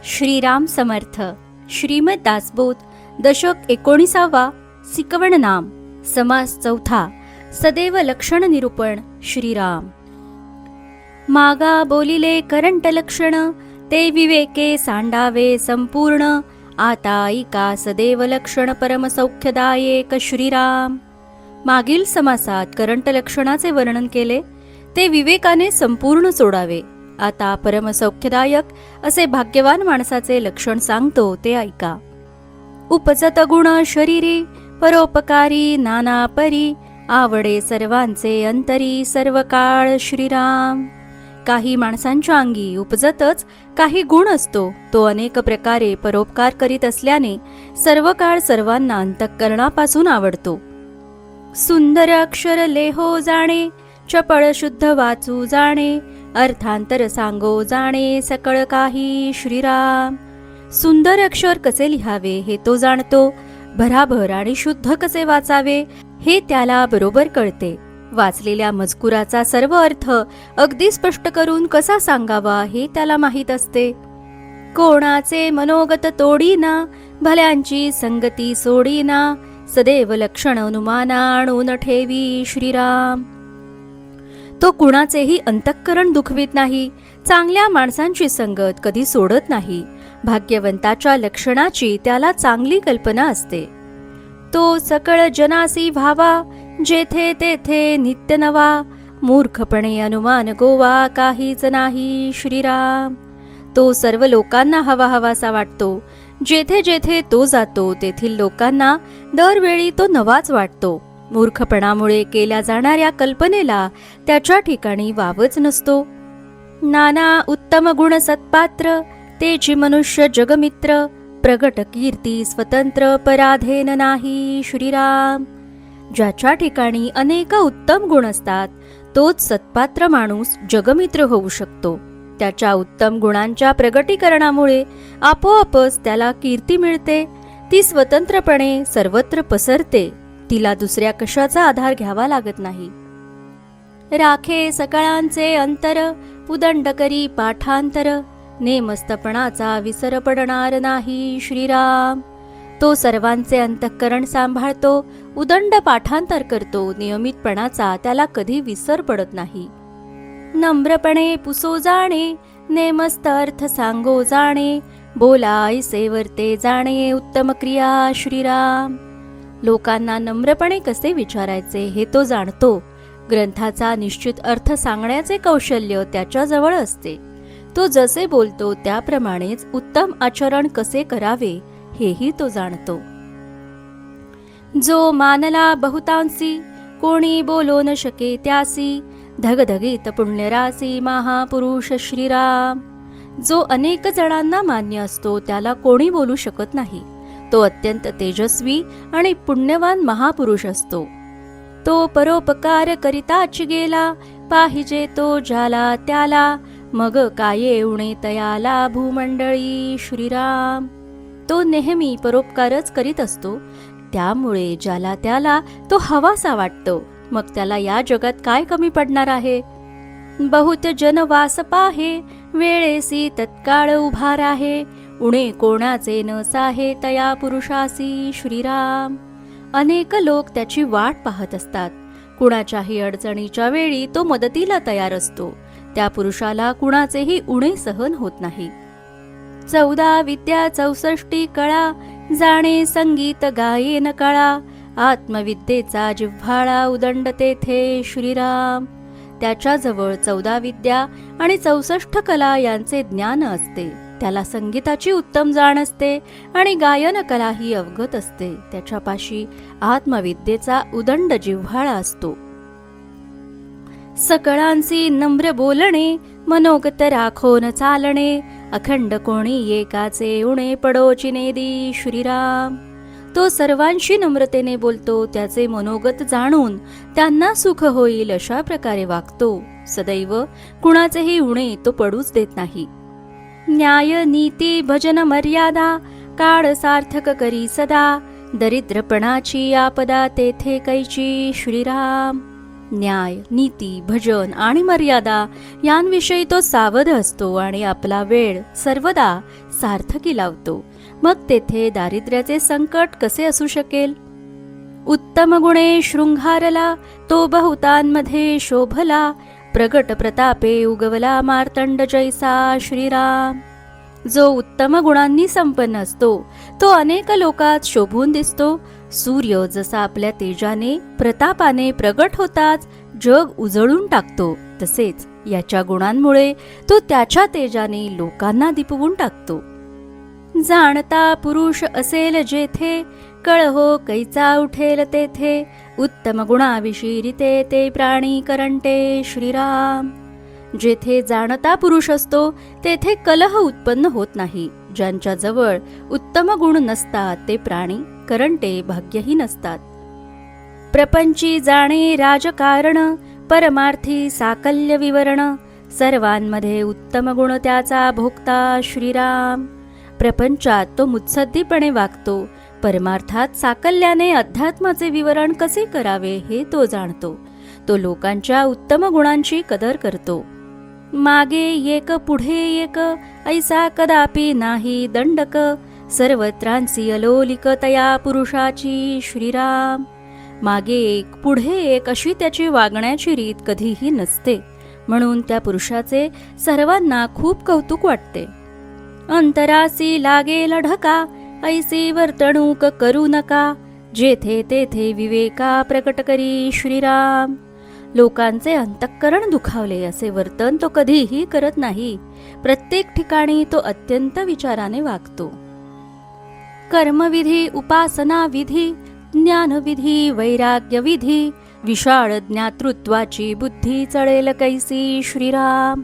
श्रीराम समर्थ. श्रीमद दासबोध दशक 19वा. सिकवण नाम. समास चौथा. सदैव लक्षण निरूपण. श्रीराम. मागा बोलिले करंट लक्षण, ते विवेके सांडावे संपूर्ण. आता ऐका सदैव लक्षण परम सौख्यदायक. श्रीराम. मागील समासात करंट लक्षणाचे वर्णन केले, ते विवेकाने संपूर्ण सोडावे. आता परम सौख्यदायक असे भाग्यवान माणसाचे लक्षण सांगतो, ते ऐका. उपजत गुण शरीरी, परोपकारी नाना परी. आवडे सर्वांचे अंतरी, सर्व काळ. श्रीराम. काही माणसांच्या अंगी उपजतच काही गुण असतो, तो अनेक प्रकारे परोपकार करीत असल्याने सर्व काळ सर्वांना अंतःकरणापासून आवडतो. सुंदर अक्षर लेहो जाणे, चपळ शुद्ध वाचू जाणे. अर्थांतर सांगो जाणे, सकळ काही. श्रीराम. सुंदर अक्षर कसे लिहावे हे तो जाणतो, भराभर आणि शुद्ध कसे वाचावे हे त्याला बरोबर कळते. वाचलेल्या मजकुराचा सर्व अर्थ अगदी स्पष्ट करून कसा सांगावा हे त्याला माहीत असते. कोणाचे मनोगत तोडीना, भल्यांची संगती सोडीना. सदैव लक्षण अनुमाना आणून ठेवी. श्रीराम. तो कुणाचेही अंतःकरण दुखवित नाही, चांगल्या माणसांची संगत कधी सोडत नाही. भाग्यवंताच्या लक्षणाची त्याला चांगली कल्पना असते. तो सकळ जनासी व्हावा, जेथे तेथे नित्य नवा. मूर्खपणे अनुमान गोवा, काहीच नाही. श्रीराम. तो सर्व लोकांना हवा हवासा वाटतो, जेथे जेथे तो जातो तेथील लोकांना दरवेळी तो नवाच वाटतो. मूर्खपणामुळे केल्या जाणाऱ्या कल्पनेला त्याच्या ठिकाणी वावच नसतो. नाना उत्तम गुण सत्पात्र, तेची मनुष्य जगमित्र. प्रगट कीर्ती स्वतंत्र, पराधीन नाही. श्रीराम. ज्याच्या ठिकाणी अनेक उत्तम गुण असतात, तोच सत्पात्र माणूस जगमित्र होऊ शकतो. त्याच्या उत्तम गुणांच्या प्रगटीकरणामुळे आपोआपच त्याला कीर्ती मिळते. ती स्वतंत्रपणे सर्वत्र पसरते. तिला दुसऱ्या कशाचा आधार घ्यावा लागत नाही. राखे सकळांचे अंतर, उदंड करी पाठांतर. नेमस्तपणाचा विसर पडणार नाही. श्रीराम. तो सर्वांचे अंतःकरण सांभाळतो, उदंड पाठांतर करतो. नियमितपणाचा त्याला कधी विसर पडत नाही. नम्रपणे पुसो जाणे, नेमस्त अर्थ सांगो जाणे. बोला ऐसे वर्ते जाणे, उत्तम क्रिया. श्रीराम. लोकांना नम्रपणे कसे विचारायचे हे तो जाणतो. ग्रंथाचा निश्चित अर्थ सांगण्याचे कौशल्य त्याच्याजवळ असते. तो जसे बोलतो त्याप्रमाणेच उत्तम आचरण कसे करावे हेही तो जाणतो. जो मानला बहुतांसी, कोणी बोलो न शके त्यासी. धगधगीत पुण्यरासी, महापुरुष. श्रीराम. जो अनेक जणांना मान्य असतो त्याला कोणी बोलू शकत नाही. तो अत्यंत तेजस्वी आणि पुण्यवान महापुरुष असतो. तो परोपकार करिताच गेला, पाहिजे तो ज्याला त्याला. मग काय उणे तयाला भूमंडळी. श्रीराम. तो नेहमी परोपकारच करीत असतो, त्यामुळे ज्याला त्याला तो हवासा वाटतो. मग त्याला या जगात काय कमी पडणार आहे. बहुत जन वास पाहे, वेळेसी तत्काळ उभा राहे. उणे कोणाचे न साहे, तया पुरुषासी. श्रीराम. अनेक लोक त्याची वाट पाहत असतात. कुणाच्याही अडचणीच्या वेळी तो मदतीला तयार असतो. त्या पुरुषाला कुणाचेही उणे सहन होत नाही. 14 विद्या 64 कळा, जाणे संगीत गायेन कळा. आत्मविद्येचा जिव्हाळा, उदंड तेथे. श्रीराम. त्याच्याजवळ 14 विद्या आणि 64 कला यांचे ज्ञान असते. त्याला संगीताची उत्तम जाण असते आणि गायन कलाही अवगत असते. त्याच्यापाशी आत्मविद्येचा उदंड जिव्हाळा असतो. सकळांसी नम्र बोलणे, मनोगत राखोन चालणे. अखंड कोणी एकाचे उणे पडोची नेदी. श्रीराम. तो सर्वांशी नम्रतेने बोलतो, त्याचे मनोगत जाणून त्यांना सुख होईल अशा प्रकारे वागतो. सदैव कुणाचेही उणे तो पडूच देत नाही. न्याय नीती भजन मर्यादा, काळ सार्थक करी सदा. दरिद्रपणाची आपदा तेथे कैची. श्रीराम. न्याय, नीती, भजन आणि मर्यादा यांविषयी तो सावध असतो आणि आपला वेळ सर्वदा सार्थकी लावतो. मग तेथे दारिद्र्याचे संकट कसे असू शकेल? उत्तम गुणे शृंगारला, तो बहुतांमध्ये शोभला, प्रगट प्रतापे उगवला मार्तंड जैसा श्रीराम. जो उत्तम गुणांनी संपन्न असतो तो अनेक लोकात शोभून दिसतो. सूर्य जसा आपल्या तेजाने प्रतापाने प्रगट होताच जग उजळून टाकतो, तसेच याच्या गुणांमुळे तो त्याच्या तेजाने लोकांना दिपवून टाकतो. जाणता पुरुष असेल जेथे, कळहो कैचा उठेल तेथे, उत्तम गुणाविषयी ते प्राणी करंटे श्रीराम. जेथे जाणता पुरुष असतो तेथे कलह उत्पन्न होत नाही. ज्यांच्या जवळ उत्तम गुण नसतात ते प्राणी करंटे भाग्यहीन असतात. प्रपंची जाणे राजकारण, परमार्थी साकल्य विवरण, सर्वांमध्ये उत्तम गुण त्याचा भोगता श्रीराम. प्रपंचात तो मुत्सद्दीपणे वागतो, परमार्थात साकल्याने अध्यात्माचे विवरण कसे करावे हे तो जाणतो. तो लोकांच्या उत्तम गुणांची कदर करतो. मागे एक पुढे एक, ऐसा कदापि नाही दंडक, सर्वत्रांसी अलोलिक तया पुरुषाची श्रीराम. मागे एक पुढे एक अशी त्याची वागण्याची रीत कधीही नसते, म्हणून त्या पुरुषाचे सर्वांना खूप कौतुक वाटते. अंतरासी लागेल ढका, ऐसी वर्तणूक करू नका, जेथे तेथे विवेका प्रकट करी श्रीराम. लोकांचे अंतःकरण दुखावले असे वर्तन तो कधीही करत नाही. प्रत्येक ठिकाणी तो अत्यंत विचाराने वागतो. कर्मविधी, उपासना विधी, ज्ञानविधी, वैराग्यविधी, विशाळ ज्ञातृत्वाची बुद्धी चढेल कैसी श्रीराम.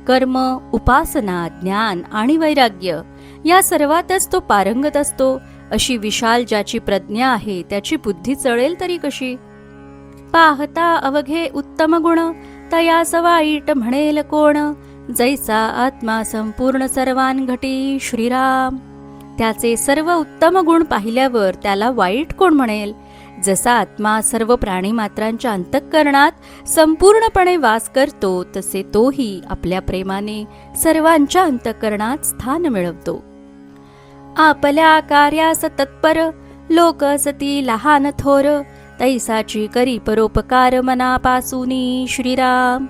कर्म, उपासना, ज्ञान आणि वैराग्य या सर्वातच तो पारंगत असतो. अशी विशाल ज्याची प्रज्ञा आहे त्याची बुद्धी चढेल तरी कशी? पाहता अवघे उत्तम गुण, तयास वाईट म्हणेल कोण, जैसा आत्मा संपूर्ण सर्वांघटी श्रीराम. त्याचे सर्व उत्तम गुण पाहिल्यावर त्याला वाईट कोण म्हणेल? जसा आत्मा सर्व प्राणीमात्रांच्या अंतःकरणात संपूर्णपणे वास करतो, तसे तोही आपल्या प्रेमाने सर्वांच्या अंतःकरणात स्थान मिळवतो. आपल्या कार्यास तत्पर, लोक असती लहान थोर, तैसाची करी परोपकार मनापासूनी श्रीराम.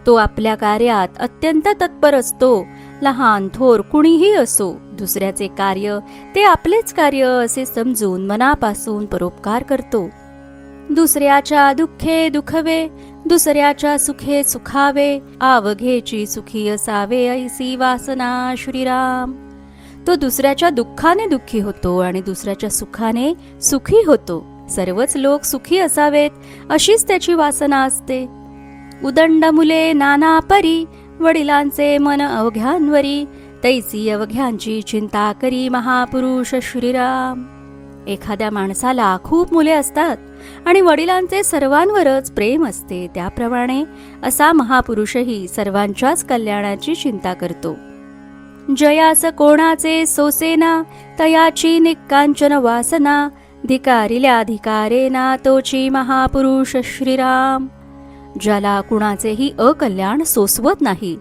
तो आपल्या कार्यात अत्यंत तत्पर असतो. लहान थोर कुणीही असो, दुसऱ्याचे कार्य ते आपलेच कार्य असे समजून मनापासून परोपकार करतो. दुसऱ्याच्या दुःखे दुखवे, दुसऱ्याच्या सुखे सुखावे, आवघेची सुखी असावे ऐसी वासना श्रीराम. तो दुसऱ्याच्या दुःखाने दुःखी होतो आणि दुसऱ्याच्या सुखाने सुखी होतो. सर्वच लोक सुखी असावेत अशीच त्याची वासना असते. उदंड मुले नाना परी, वडिलांचे मन अवघ्यांवरी, तैसी अवघ्यांची चिंता करी महापुरुष श्रीराम. एखाद्या माणसाला खूप मुले असतात आणि वडिलांचे सर्वांवरच प्रेम असते, त्याप्रमाणे असा महापुरुषही सर्वांच्याच कल्याणाची चिंता करतो. जयास कोणाचे सोसेना, तयाची निकांचन वासना, धिकारिल्या धिकारेना तोची महापुरुष श्रीराम. ज्याला कुणाचेही अकल्याण सोसवत नाही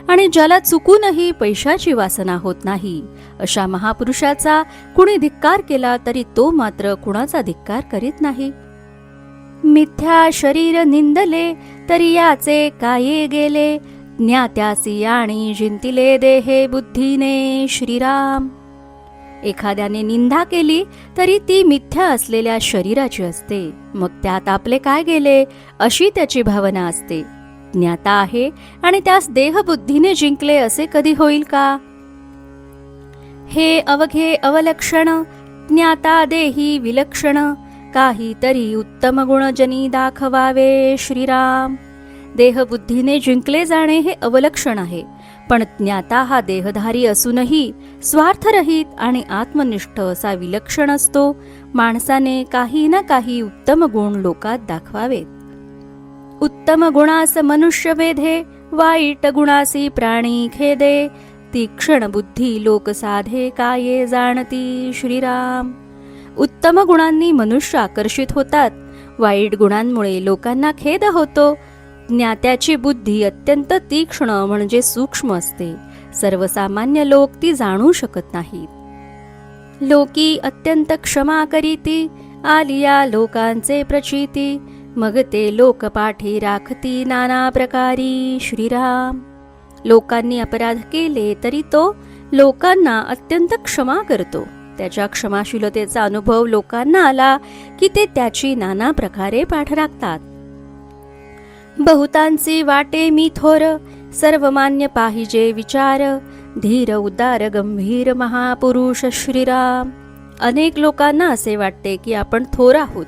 आणि ज्याला चुकूनही पैशाची वासना होत नाही, अशा महापुरुषाचा कुणी धिक्कार केला तरी तो मात्र कुणाचा धिक्कार करीत नाही. मिथ्या शरीर निंदले तरी याचे काये गेले, ज्ञात्यासी आणि जिंतिले देहे बुद्धीने श्रीराम. एखाद्याने निंदा केली तरी ती मिथ्या असलेल्या शरीराची असते, मग त्यात आपले काय गेले अशी त्याची भावना असते. ज्ञाता आहे आणि त्यास देहबुद्धीने जिंकले असे कधी होईल का? हे अवघे अवलक्षण, ज्ञाता देही विलक्षण, काहीतरी उत्तम गुण जनी दाखवावे श्रीराम. देहबुद्धीने जिंकले जाणे हे अवलक्षण आहे, पण ज्ञाता हा देहधारी असूनही स्वार्थरहित आणि आत्मनिष्ठ असा विलक्षण असतो. माणसाने काही ना काही उत्तम गुण लोकात दाखवावेत. उत्तम गुणास मनुष्य वेधे, वाईट गुणासी प्राणी खेदे, तीक्ष्ण बुद्धी लोक साधे काये जाणती श्रीराम. उत्तम गुणांनी मनुष्य आकर्षित होतात, वाईट गुणांमुळे लोकांना खेद होतो. ज्ञात्याची बुद्धी अत्यंत तीक्ष्ण म्हणजे सूक्ष्म असते. सर्वसामान्य लोक ती जाणू शकत नाहीत. लोकी अत्यंत क्षमा करीती, आलिया लोकांचे प्रचिती. मग ते लोकपाठी राखती नाना प्रकारी. श्रीराम. लोकांनी अपराध केले तरी तो लोकांना अत्यंत क्षमा करतो. त्याच्या क्षमाशीलतेचा अनुभव लोकांना आला की ते त्याची नाना प्रकारे पाठ राखतात. बहुतांची वाटे मी थोर, सर्वमान्य पाहिजे विचार. धीर उदार गंभीर महापुरुष श्रीराम. अनेक लोकांना असे वाटते की आपण थोर आहोत,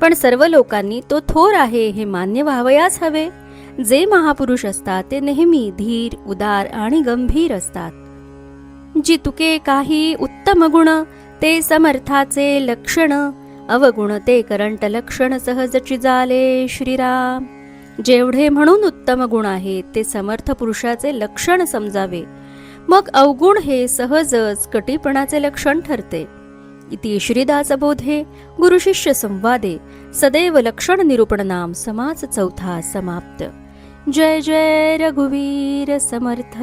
पण सर्व लोकांनी तो थोर आहे हे मान्य व्हावयास हवे. जे महापुरुष असतात ते नेहमी धीर उदार आणि गंभीर असतात. जितुके काही उत्तम गुण ते समर्थाचे लक्षण. अवगुण ते करंट लक्षण सहजची झाले. श्रीराम. जेवढे म्हणून उत्तम गुण आहेत ते समर्थ पुरुषाचे लक्षण समजावे. मग अवगुण हे सहजच कटीपणाचे लक्षण ठरते. इति श्रीदासबोधे गुरुशिष्य संवादे सदैव लक्षण निरूपण नाम समास चौथा समाप्त. जय जय रघुवीर समर्थ.